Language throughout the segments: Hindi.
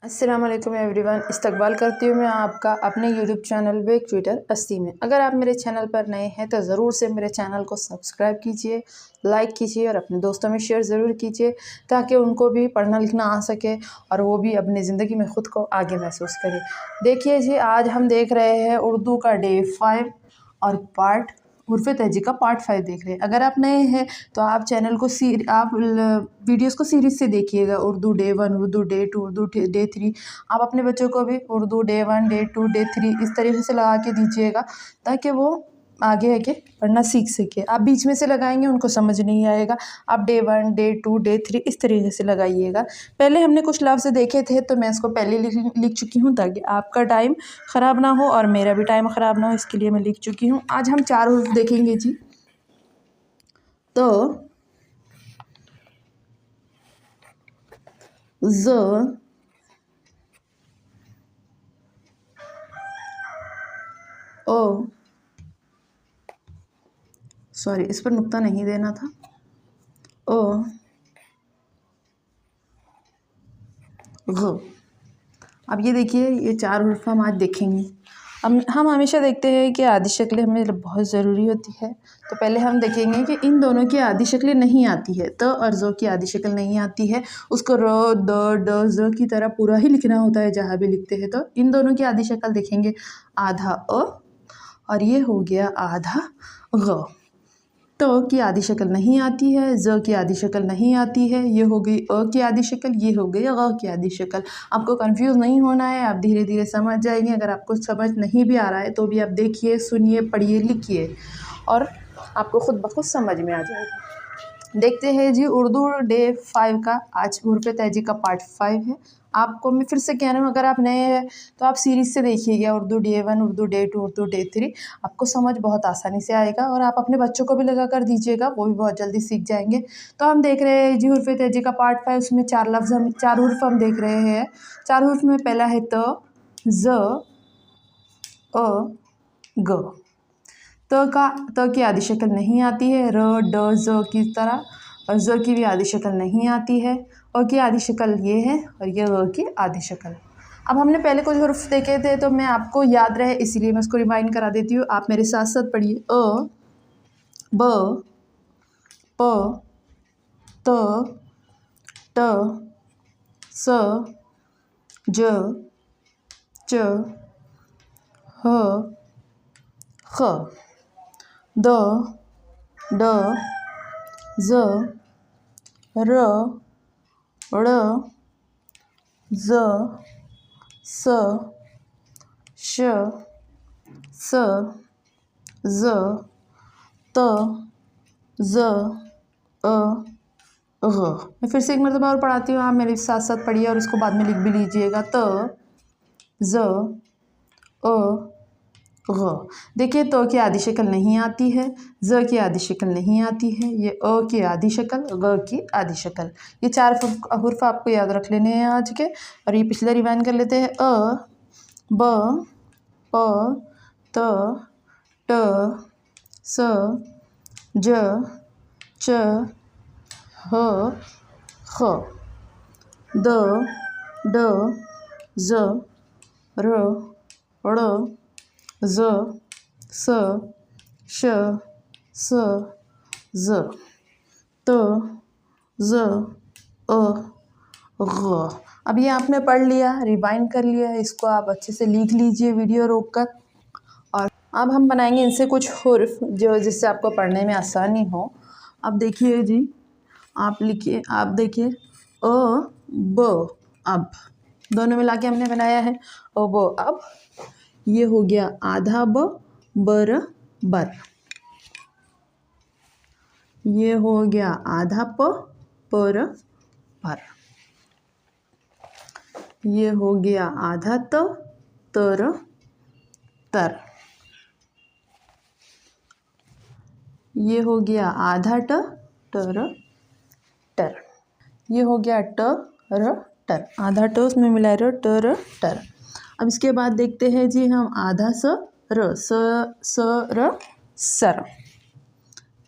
अस्सलाम वालेकुम एवरीवन। इस्तकबाल करती हूँ मैं आपका अपने यूट्यूब चैनल वेक ट्विटर अस्सी में। अगर आप मेरे चैनल पर नए हैं तो ज़रूर से मेरे चैनल को सब्सक्राइब कीजिए, लाइक कीजिए और अपने दोस्तों में शेयर ज़रूर कीजिए ताकि उनको भी पढ़ना लिखना आ सके और वो भी अपनी ज़िंदगी में ख़ुद को आगे महसूस करें। देखिए जी, आज हम देख रहे हैं उर्दू का डे 5 और पार्ट हुर्फ़े तहजी का पार्ट 5 देख रहे हैं। अगर आप नए हैं तो आप चैनल को वीडियोस को सीरीज़ से देखिएगा। Urdu day 1, Urdu day 2, Urdu day 3। आप अपने बच्चों को भी उर्दू डे 1, डे 2, डे 3 इस तरीके से लगा के दीजिएगा ताकि वो आगे आगे पढ़ना सीख सके। आप बीच में से लगाएंगे उनको समझ नहीं आएगा। आप डे 1, डे 2, डे 3 इस तरीके से लगाइएगा। पहले हमने कुछ लफ्ज़ देखे थे तो मैं इसको पहले लिख चुकी हूँ ताकि आपका टाइम ख़राब ना हो और मेरा भी टाइम ख़राब ना हो, इसके लिए मैं लिख चुकी हूँ। आज हम 4 हुर्फ़ देखेंगे जी। तो ज़, ओ, सॉरी इस पर नुक्ता नहीं देना था। ओ, ग। अब ये देखिए, ये 4 हुर्फ़ हम आज देखेंगे। हम हमेशा देखते हैं कि आदि शक्लें हमें बहुत ज़रूरी होती है। तो पहले हम देखेंगे कि इन दोनों की आदि शक्लें नहीं आती है। त और ज़ो की आदि शक्ल नहीं आती है। उसको र, द, ड, ज़ की तरह पूरा ही लिखना होता है जहाँ भी लिखते हैं। तो इन दोनों की आदि शक्ल देखेंगे, आधा अ और ये हो गया आधा ग। तो की आदि शक्ल नहीं आती है, ज़ की आदि शक्ल नहीं आती है, ये हो गई अ की आदि शक्ल, ये हो गई ग की आदि शक्ल। आपको कंफ्यूज नहीं होना है, आप धीरे धीरे समझ जाएंगे। अगर आपको समझ नहीं भी आ रहा है तो भी आप देखिए, सुनिए, पढ़िए, लिखिए और आपको खुद ब खुद समझ में आ जाएगा। देखते हैं जी, उर्दू डे 5 का आज हुर्फ़े तहजी का पार्ट 5 है। आपको मैं फिर से कह रहा हूँ, अगर आप नए हैं तो आप सीरीज़ से देखिएगा, Urdu day 1, Urdu day 2, Urdu day 3। आपको समझ बहुत आसानी से आएगा और आप अपने बच्चों को भी लगा कर दीजिएगा, वो भी बहुत जल्दी सीख जाएंगे। तो हम देख रहे हैं जी हुर्फ़े तहजी का पार्ट 5, उसमें 4 हुर्फ़ हम देख रहे हैं। 4 हुर्फ़ में पहला है त, ज़, अ, ग। त की आदि शक्ल नहीं आती है, र, ड, ज़ की तरह, और ज़ की भी आदि शक्ल नहीं आती है। अ की आदि शक्ल ये है और ये ग की आदि शक्ल। अब हमने पहले कुछ हुर्फ़ देखे थे तो मैं आपको याद रहे इसीलिए मैं उसको रिवाइंड करा देती हूँ। आप मेरे साथ साथ पढ़िए। अ, ब, प, त, ट, स, ज, च, ह, ख, द, ड, ज़, र, ड़, ज़, स, श, स, ज़, त, ज़, अ, ग। मैं फिर से एक मरतबा और पढ़ाती हूँ, आप मेरे साथ साथ पढ़िए और इसको बाद में लिख भी लीजिएगा। त, ज़, अ, ग। देखिए, तो की आदि शक्ल नहीं आती है, ज़ की आदि शक्ल नहीं आती है, ये अ की आदि शक्ल, ग की आदि शक्ल। ये 4 हुर्फ़ आपको याद रख लेने हैं आज के। और ये पिछले रिवाइंड कर लेते हैं। अ, ब, प, त, ट, स, ज, च, ह, ख, द, ड, ज़, र, ड़, ज़, स, श, स, ज़, त, ज़, अ, ग। अब ये आपने पढ़ लिया, रिवाइंड कर लिया है, इसको आप अच्छे से लिख लीजिए वीडियो रोककर। और अब हम बनाएंगे इनसे कुछ हुर्फ़ जो जिससे आपको पढ़ने में आसानी हो। अब देखिए जी, आप लिखिए, आप देखिए, अ, ब, अब दोनों मिला के हमने बनाया है अ, ब, अब। ये हो गया आधा ब, बर, बर। ये हो गया आधा प, पर, पर। ये हो गया आधा त, तर, तर। ये हो गया आधा ट, टर, टर। ये हो गया ट, र, टर। आधा ट उसमें मिला र, ट, र, टर। अब इसके बाद देखते हैं जी हम आधा स, र, स, र, सर।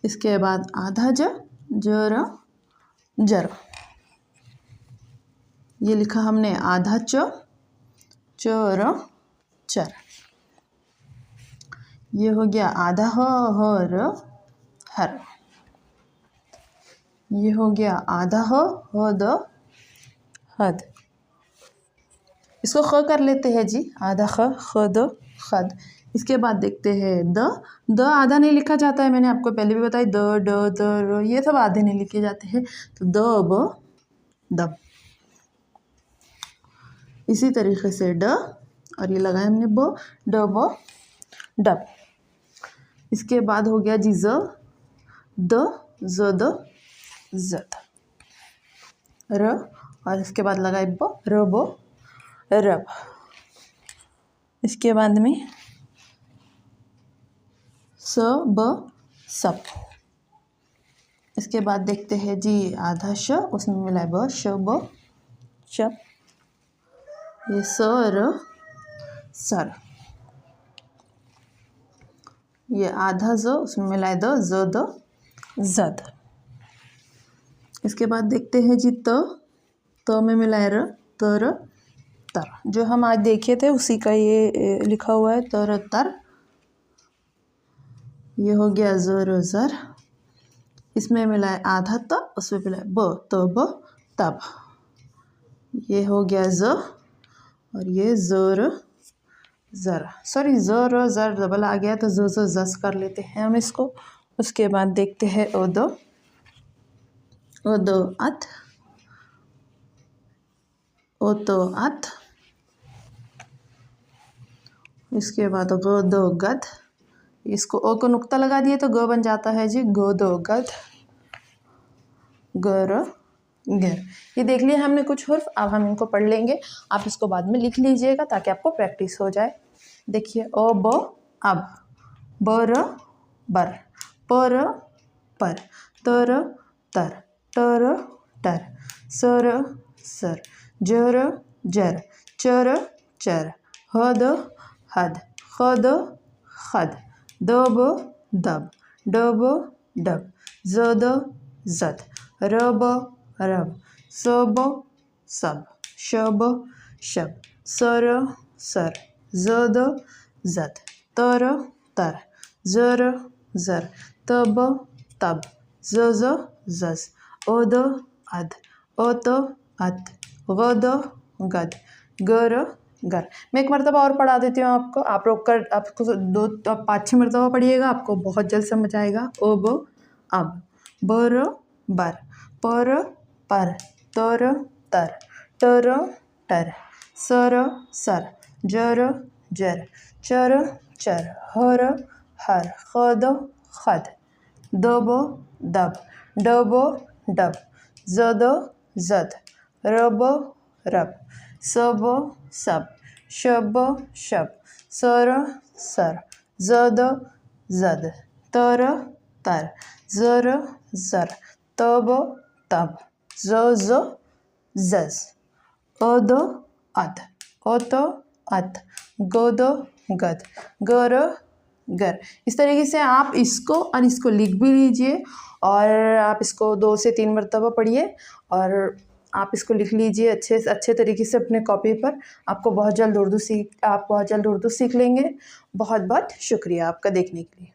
इसके बाद आधा ज, र, जर। ये लिखा हमने आधा च, चर चर। ये हो गया आधा हर हर। ये हो गया आधा हद हद। इसको ख कर लेते हैं जी, आधा खद खद। इसके बाद देखते हैं द आधा नहीं लिखा जाता है, मैंने आपको पहले भी बताया। द ये सब आधे नहीं लिखे जाते हैं। तो दब दब। इसी तरीके से ड, और ये लगाया हमने ब, डब डब। इसके बाद हो गया जी द जद जद र, और इसके बाद लगाए ब, रब रब। इसके बाद में सब सब। इसके बाद देखते हैं जी आधा श, उसमें मिलाए ब, शब शब। ये सर सर। ये आधा ज, उसमें मिलाए द, जद जद। इसके बाद देखते हैं जी त में मिलाए र, तर तर। जो हम आज देखे थे उसी का ये लिखा हुआ है, तर तर। ये हो गया ज़र ज़र। इसमें मिलाए आधा त, उसमें मिलाए ब, तब तब। ये हो गया ज, और ये ज़र ज़र। सॉरी, ज़र ज़र डबल आ गया तो ज़ जस कर लेते हैं हम इसको। उसके बाद देखते हैं ओद अत, ओ तो अत। इसके बाद गद गद। इसको ओ को नुक्ता लगा दिए तो ग बन जाता है जी, गद गद गर गर। ये देख लिया हमने कुछ हुर्फ। अब हम इनको पढ़ लेंगे, आप इसको बाद में लिख लीजिएगा ताकि आपको प्रैक्टिस हो जाए। देखिए ओ ब अब, बर बर, पर पर, तर तर, टर टर, सर सर, जर जर, चर चर, हद हद, खद खद, दब दब, डब डब, जद जद, रब रब, सब सब, शब शब, सर सर, जद जद, तर तर, जर जर, तब तब, जज जज, ओद अद, ओत अत, गद गद, गर गर। मैं एक मरतबा और पढ़ा देती हूँ आपको। आप रोक कर आपको 5-6 मरतबा पढ़िएगा, आपको बहुत जल्द समझ आएगा। ओब अब, बर बर, पर पर, तर तर, टर टर, सर सर, जर जर, चर चर, हर हर, खद खद, दब दब, डब डब, जद जद, रब रब, सब सब, शब शब, सर सर, जद जद, तर तर, जर जर, तब तब, जज जज, अद अद, ओत अत, गद गद, गर गर। इस तरीके से आप इसको और इसको लिख भी लीजिए, और आप इसको 2 से 3 मरतबा पढ़िए, और आप इसको लिख लीजिए अच्छे तरीके से अपने कॉपी पर। आप बहुत जल्द उर्दू सीख लेंगे। बहुत बहुत शुक्रिया आपका देखने के लिए।